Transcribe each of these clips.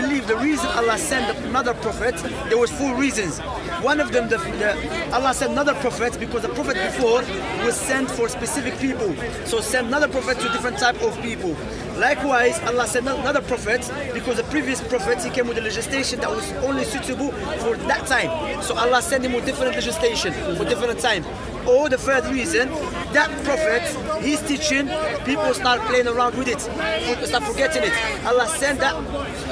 believe the reason Allah sent another prophet, there was 4 reasons. One of them, Allah sent another prophet because the prophet before was sent for specific people. So send another prophet to different type of people. Likewise, Allah sent another prophet because the previous prophet, he came with a legislation that was only suitable for that time. So Allah sent him with different legislation for different time. Or the third reason, that prophet, he's teaching, people start playing around with it, start forgetting it. Allah sent that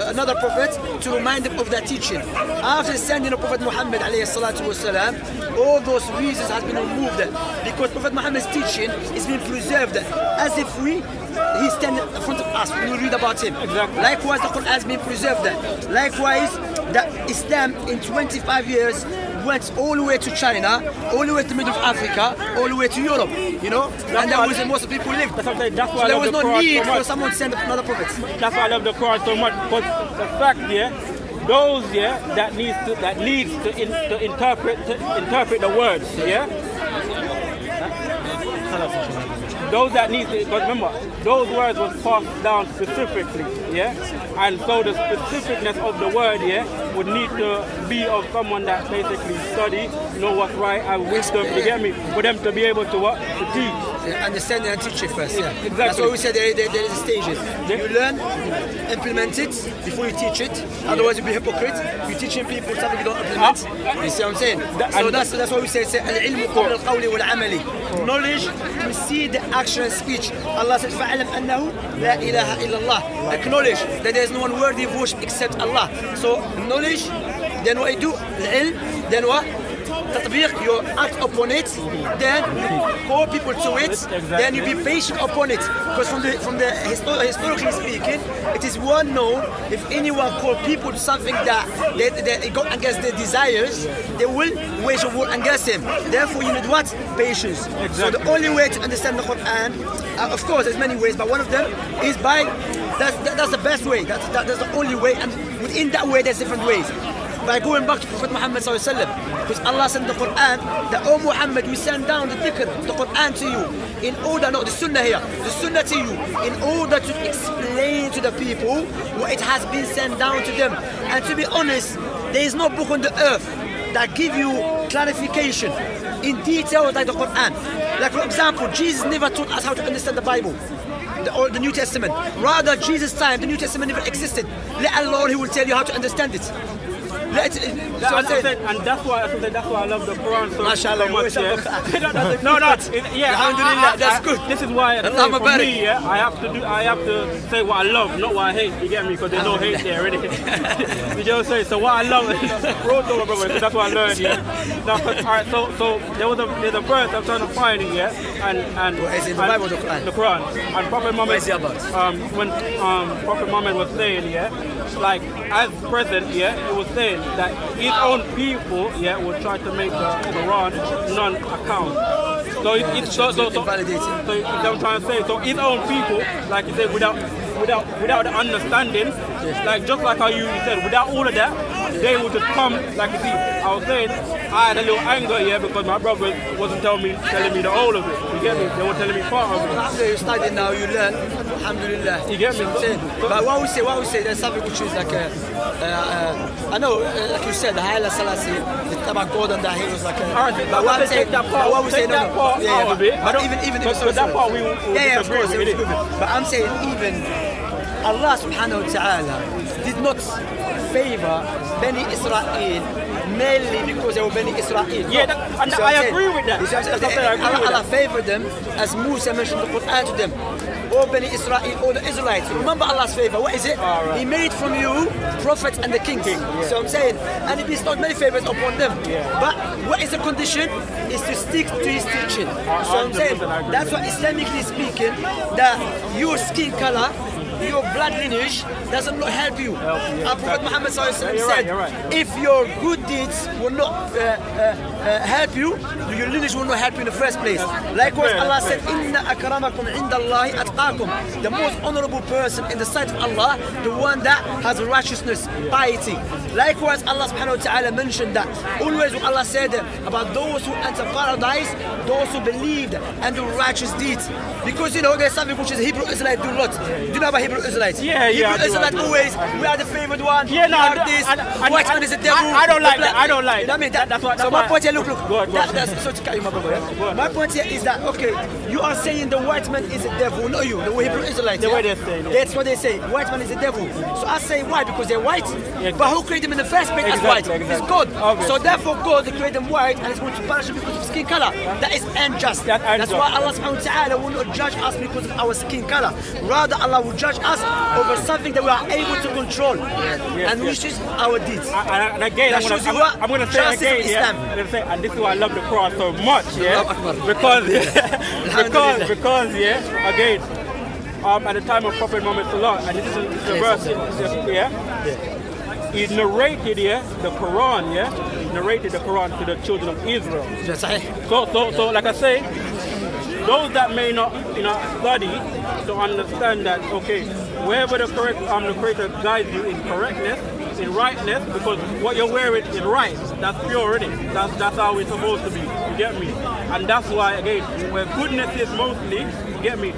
another prophet to remind them of that teaching. After sending the Prophet Muhammad alayhi salatu wasalam, all those reasons has been removed because Prophet Muhammad's teaching is being preserved as if he's standing in front of us when we read about him. Exactly. Likewise, the Quran has been preserved. Likewise, that Islam in 25 years went all the way to China, all the way to the middle of Africa, all the way to Europe, you know, and that was where most of the people lived. That's why So there was no need for someone to send another prophet. That's why I love the Quran so much, because the fact, those that needs to interpret the words, those that need to, because remember, those words was passed down specifically, and so the specificness of the word, would need to be of someone that basically study, know what's right, and wisdom, you get me, for them to be able to what? To teach. Understand and teach it first, Exactly. That's why we said there is stages. You learn, implement it before you teach it, otherwise you'll be hypocrite. You're teaching people something you don't implement. You see what I'm saying? So that's why we say al-ilmu qabla al-qawli wal-amali. Knowledge precedes the action and speech. Allah says فَعَلَمْ أَنَّهُ لَا إِلَهَ إِلَّا اللَّهِ. Acknowledge that there is no one worthy of worship except Allah. So knowledge, then what you do, al-ilm, then what? Tatbiq, you act upon it, then you call people to it, then you be patient upon it. Because from the historically speaking, it is well known if anyone call people to something that they go against their desires, they will wage a war against him. Therefore, you need what? Patience. So the only way to understand the Quran, of course, there's many ways, but one of them is by that's the best way. That's the only way, and within that way, there's different ways. By going back to Prophet Muhammad sallallahu alaihi wasallam, because Allah sent the Quran, that oh Muhammad, we send down the dhikr, the Quran to you, in order, the sunnah here, the sunnah to you, in order to explain to the people what it has been sent down to them. And to be honest, there is no book on the earth that give you clarification in detail like the Quran. Like for example, Jesus never taught us how to understand the Bible. Or the New Testament. Rather, Jesus' time, the New Testament never existed. Let alone he will tell you how to understand it. And that's why I love the Quran so much. Alhamdulillah, that's good. This is why for me, I have to say what I love, not what I hate. You get me? Because there's no hate there already. You just say so. What I love, road over, brother. So that's what I learned. Now, alright. So there's a verse I'm trying to find it. And what is it, the Bible, the Quran? The Quran. And Prophet Muhammad. When Prophet Muhammad was saying, like as present, he was saying that his own people, would try to make the Quran non-account. So it's so invalidated. So I'm trying to say, so his own people, like you said, without the understanding, like just like how you said, without all of that, they would just come, like you see, I was saying, I had a little anger here because my brother wasn't telling me the whole of it. You get me? They were telling me part of it. After you study now, you learn. Alhamdulillah. You get me? But what we say, there's something which is like I know, like you said, the Haile Selassie, the Tabak Gordon, that he was like but what I'm saying, that part, what we say, that part out of it. But even if that part we will of course, with it. But I'm saying even Allah subhanahu wa ta'ala did not favor Bani Israel mainly because they were Bani Israel. And I agree with that. Allah favored them as Musa mentioned the Quran to them. Or Bani Israel, or the Israelites. Remember Allah's favor. What is it? Right. He made from you prophets and the kings. So I'm saying, and He bestowed many favors upon them. But what is the condition? Is to stick to His teaching. So I'm saying, that's why Islamically speaking, that your skin color, your blood lineage doesn't not help you. Prophet Muhammad said, if your good deeds will not help you, your lineage will not help you in the first place. Likewise, Allah said, "Inna akramakum indallahi atqakum." أتقاكم. The most honorable person in the sight of Allah, the one that has righteousness, piety. Likewise, Allah subhanahu wa ta'ala mentioned that always when Allah said about those who enter paradise, those who believed and do righteous deeds. Because there's something which is Hebrew Israelites do a lot. Do you know about Hebrew Israelites? Yeah. Hebrew Israelites always, we are the favored one. Yeah, no, we are this. White man is the devil. I don't like that. I don't like You know what I mean? That's what. So my point here, look. Go on. Sorry to cut you, my brother. Yeah? My point here is that, okay, you are saying the white man is the devil, not you, the Hebrew Israelites. The way they say it. That's what they say. White man is the devil. So I say why? Because they're white. Yeah. But who created them in the first place as white? Exactly. It's God. Okay. So therefore God created them white and is going to punish them because of skin color. That is unjust. That's why Allah subhanahu wa ta'ala will not judge us because of our skin color. Rather Allah will judge us over something that we are able to control. And which is our deeds. And again, I'm going to say again, yeah. I'm going to say, and this is why I love the Quran so much, yeah. Because again, at the time of Prophet Muhammad Sallallahu, and this is the verse, yeah. He narrated, the Quran, narrated the Quran to the children of Israel. So, like I say, those that may not, study to understand that, okay, wherever the Creator guides you in correctness, in rightness, because what you're wearing is right. That's pure, isn't it? That's how it's supposed to be. You get me? And that's why, again, where goodness is mostly, you get me?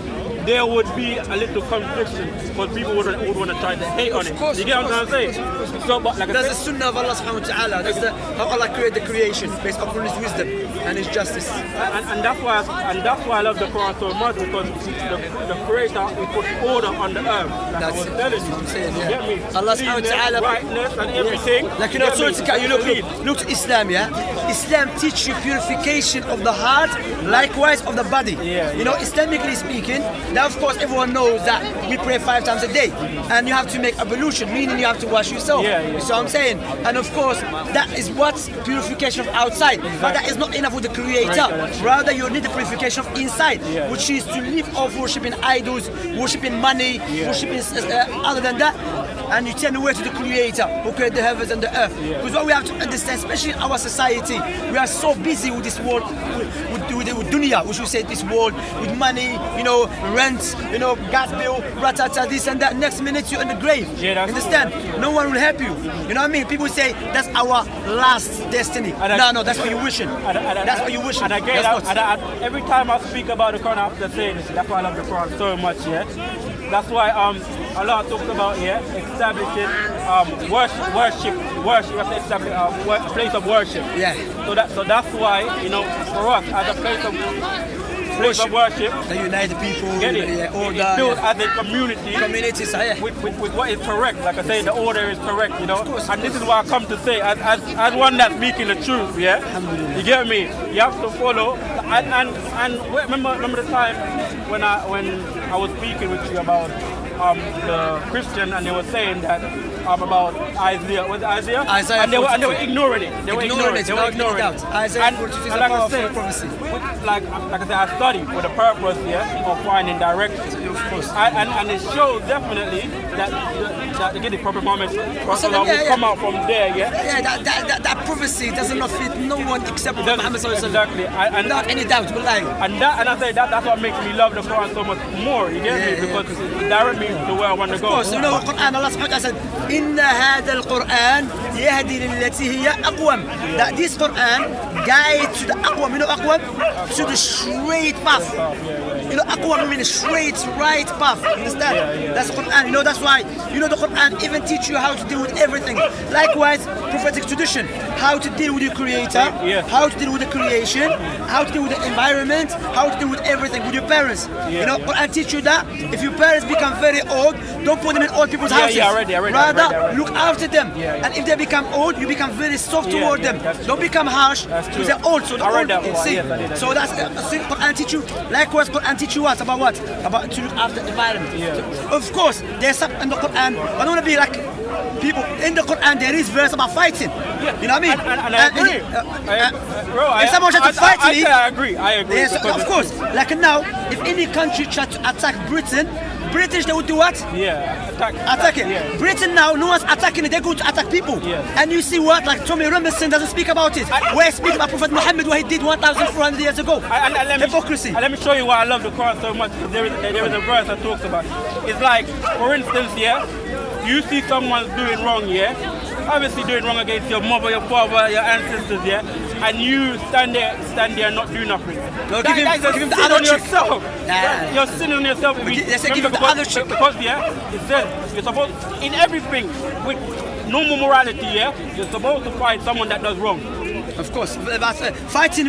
There would be a little confliction because people would want to try to hate on it. You get what I'm trying to say? So, but like that's the sunnah of Allah subhanahu wa ta'ala. That's how Allah created the creation based upon His wisdom and His justice. And that's why I love the Quran so much, because the Creator He put order on the earth. Like That's I was telling you. what I'm saying. Yeah. Get me? Allah subhanahu wa ta'ala. Rightness and everything. Like look to Islam, yeah. Islam teach you purification of the heart, likewise of the body. Islamically speaking. Now, of course, everyone knows that we pray 5 times a day, and you have to make ablution, meaning you have to wash yourself. You see what I'm saying? And of course, that is what purification of outside, but that is not enough with the Creator. Rather, you need the purification of inside, which is to leave off worshipping idols, worshipping money, worshipping other than that, and you turn away to the Creator who created the heavens and the earth. Because what we have to understand, especially in our society, we are so busy with this world, with dunya, which we say this world, with money, rent, gas bill, ratata, this and that. Next minute you're in the grave. Understand? No one will help you. You know what I mean? People say that's our last destiny. No, that's what you're wishing. That's what you're wishing. And again, every time I speak about the Quran, I have to say this. That's why I love the Quran so much. That's why Allah talks about establishing worship. You have to establish a place of worship. So that's why for us as a place of worship, they unite the people. Get it? It's built as a community. Communities, with what is correct. Like I say, the order is correct. And this is what I come to say as one that's speaking the truth. You get me? You have to follow. And remember the time when I was speaking with you about the Christian, and they were saying that about Isaiah. Was it Isaiah? Isaiah and they were ignoring it. They were ignoring it. Isaiah 42 is a powerful prophecy. Like I said, I studied for the purpose of finding direction. Of course. And it shows definitely that again the Prophet Muhammad will come out from there. That prophecy does not fit no one except Muhammad sallallahu alaihi wasallam. Exactly. Without any doubt, and I say that's what makes me love the Quran so much more. You get me? Because it directs me to where I want to go. Of course, the Quran, Allah subhanahu wa ta'ala said, إِنَّ هَذَا الْقُرْآنِ يَهْدِي لِلَّتِي هِيَ أَقْوَمُ. That this Quran guides to the aqwam, aqwam, to the straight path. Aqwam means straight, right path. Understand? That's the Quran. That's why, the Quran even teach you how to deal with everything. Likewise, prophetic tradition, how to deal with your Creator, how to deal with the creation, how to deal with the environment, how to deal with everything, with your parents. Quran teach you that if your parents become very old, don't put them in old people's houses. Rather, look after them. And if they become old, you become very soft toward them. Don't become harsh because they're old. So so that's Quran teach you. Likewise, Quran teach you what? About what? About to look after the environment. So, of course, there's something in the Quran. I don't want to be like people in the Quran. There is verse about fighting. You know what I mean? And I agree. If someone tries to fight me, I agree. Yes, of course. Like now, if any country tries to attack Britain, British, they would do what? Yeah, Attack it. Yeah. Britain now, no one's attacking it. They're going to attack people. Yeah. And you see what? Like Tommy Robinson doesn't speak about it. We're speaking about Prophet Muhammad, what he did 1,400 years ago. Hypocrisy. And let me show you why I love the Quran so much. There is a verse that talks about it. It's like, for instance, yeah, you see someone's doing wrong, yeah, obviously doing wrong against your mother, your father, your ancestors, yeah, and you stand there and not do nothing. No, give him the sin other on trick. yourself. Nah. You're sinning on yourself. Let's say give him the other trick. Because, yeah, it says you're supposed, in everything, with normal morality, yeah, you're supposed to fight someone that does wrong. Of course, but fighting,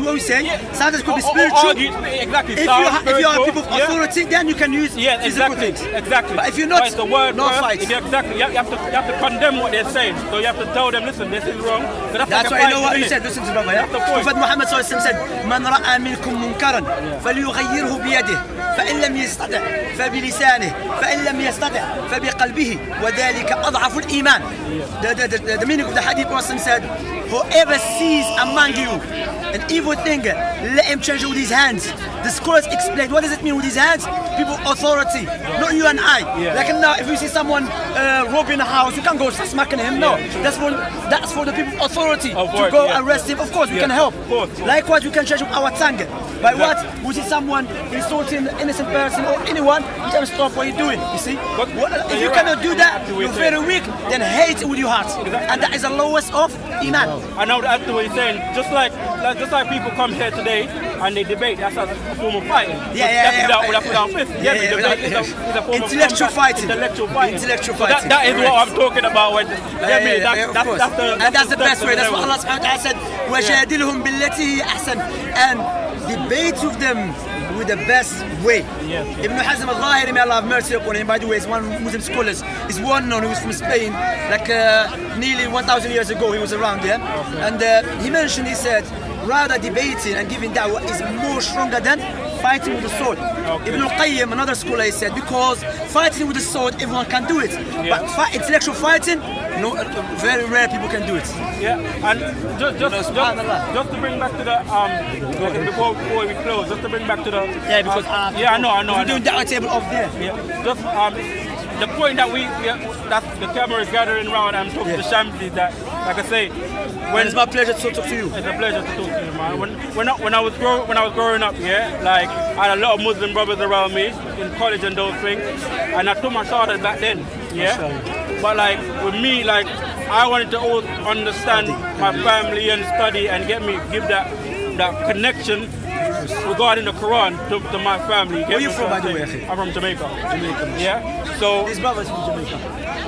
what we say, sometimes could be Or spiritual. Exactly. If you are people of authority, then you can use physical things. Exactly. But if you're not, it's the word no first, fight. Exactly. You have to condemn what they're saying. So you have to tell them, listen, this is wrong. So that's why you know what you said. Listen to brother. Yeah? Prophet Muhammad sallallahu alaihi wasallam said, "Man ra'a minkum munkaran, falyughayyirhu biyadihi, فإن لم يستطع فبلسانه, فإن لم يستطع فبقلبه, وذلك أضعف الإيمان." The meaning of the hadith Muslim said, whoever sees among you an evil thing, let him change it with his hands. The scholars explained, what does it mean with his hands? People authority, not you and I. Like now, if you see someone robbing a house, you can't go smacking him. No, that's for the people authority to go arrest him. Of course, we can help. Likewise, we can change with our tongue. By what? We see someone insulting an innocent person or anyone, we can stop what you're doing. You see? If you cannot do that, you're very weak. Then hate with your heart, and that is the lowest of iman. I know that's what you're saying. Just like people come here today and they debate. That's a form of fighting. That's without fist. It's a form intellectual of fighting. Intellectual fighting. Intellectual so fighting. That is what I'm talking about. When that's the best way. That's what Allah subhanahu wa ta'ala said. وَجَادِلْهُمْ بِالَّتِي أَحْسَنْ. And debate with them with the best way. Ibn Hazm al-Zahiri, may Allah have mercy upon him, by the way, is one Muslim scholar. He's one known, he was from Spain, like nearly 1,000 years ago he was around there. And he mentioned, he said, rather debating and giving da'wah is more stronger than fighting with the sword. Ibn al-Qayyim, another scholar, he said, because fighting with the sword, everyone can do it. But intellectual fighting, no, very rare people can do it. Yeah, and just to bring back to the before we close, just to bring back to the because I know. We're doing da'wah table up there. Yeah, just the point that that the camera is gathering around and talking to Shamsi, that, like I say, it's my pleasure to talk to you. It's a pleasure to talk to you, man. When I was growing up, yeah, like I had a lot of Muslim brothers around me in college and those things, and I took my shahada back then, yeah. But like with me, like I wanted to always understand my family and study and give that connection regarding the Quran to my family. Where are you from, by the way? I'm from Jamaica. Yeah. So his brother's from Jamaica. His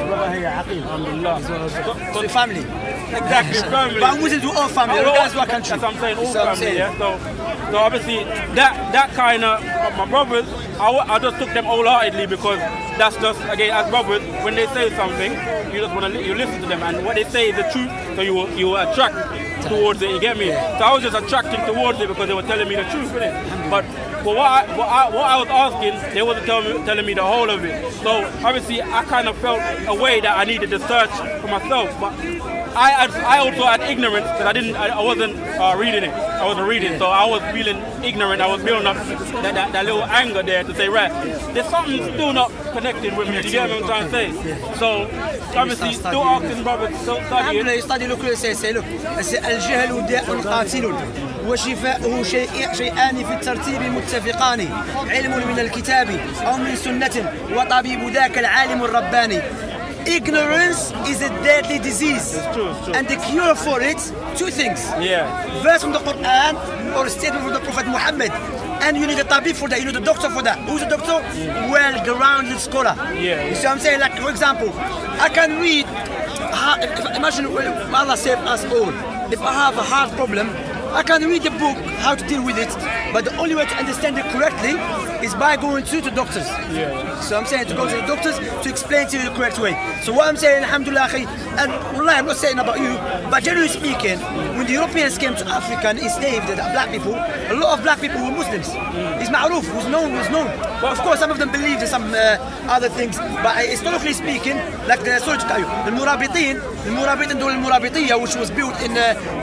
brother here, Aqil. Alhamdulillah. So the family. Exactly, family. But Muslims do all family, regardless of what country. That's what I'm saying, all family, yeah. So obviously that kind of my brothers, I just took them wholeheartedly because that's just, again, as brothers, when they say something, you just want to listen to them, and what they say is the truth, so you will attract towards it. You get me? So I was just attracting towards it because they were telling me the truth, innit? But what I was asking, they wasn't telling me the whole of it. So obviously I kind of felt a way that I needed to search for myself. But I also had ignorance because I wasn't reading it. I wasn't reading, so I was feeling ignorant. I was building up that little anger there to say, right, there's something still not connected with me. Do you get what I'm trying to say? So obviously still asking brothers, still studying. Study, look, say, look, الجهل داء قاتل وشفاؤه شيئان في الترتيب متفقان، علم من الكتاب أو من سنة وطبيب ذاك العالم الرباني. Ignorance is a deadly disease. It's true. And the cure for it, two things. Verse from the Quran or a statement from the Prophet Muhammad. And you need a tabib for that, you need a doctor for that. Who's a doctor? Well-grounded scholar. You see what I'm saying? Like, for example, I can read, imagine Allah save us all. If I have a heart problem, I can read the book, how to deal with it, but the only way to understand it correctly is by going to the doctors. So I'm saying to go to the doctors to explain to you the correct way. So what I'm saying, alhamdulillah, and wallahi, I'm not saying about you, but generally speaking, when the Europeans came to Africa and enslaved the black people, a lot of black people were Muslims. It's ma'ruf, was known. Of course, some of them believed in some other things, but historically speaking, like the Murabitin, which was built in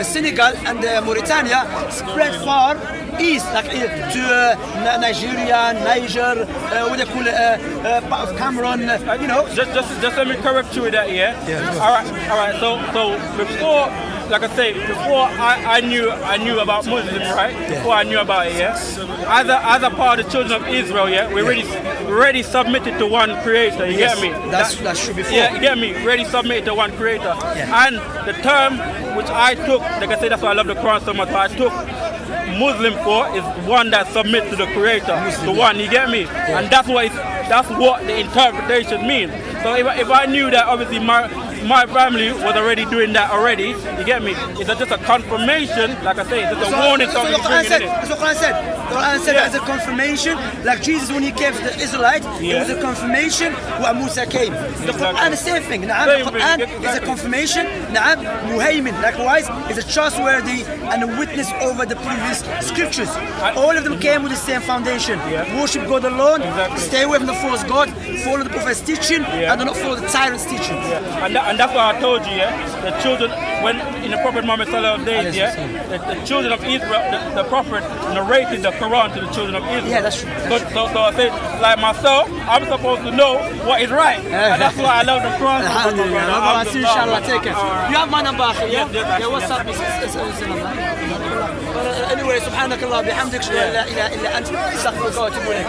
Senegal and Mauritania, spread far east, like to Nigeria, Sudan, Niger, what they call it, part of Cameroon, you know. Just let me correct you with that, yeah? All right. So before, like I say, before I knew about Muslims, right? Before I knew about it, yeah. As a part of the children of Israel, yeah, we already submitted to one Creator. You get me? That's true before. Yeah, you get me? Ready submitted to one Creator. Yeah. And the term which I took, like I say, that's why I love the Quran so much. But I took Muslim for is one that submits to the Creator, the one. You get me? Yeah. And that's what the interpretation means. So if I knew that obviously my family was already doing that already, you get me? It's just a confirmation, like I say, it's just a warning. That's what Quran said. That's what Quran said. The Quran said that as a confirmation, like Jesus when he came to the Israelites, it was a confirmation when Musa came. The Quran is the same thing. The Quran is a confirmation. Muhaymin, likewise, is a trustworthy and a witness over the previous scriptures. All of them came with the same foundation. Worship God alone, stay away from the false God, follow the Prophet's teaching, and do not follow the tyrant's teaching. And that's why I told you, the children, when in the Prophet Muhammad sallallahu alaihi wasallam, the children of Israel, the Prophet narrated the Quran to the children of Israel. Yeah, that's true. So I said, like myself, I'm supposed to know what is right. And that's why I love the Quran. Inshallah, take it. You have my number, yeah? Yeah, what's up? Anyway, سبحانك الله بحمدك لا إله إلا أنت استغفرك وأتوب إليك.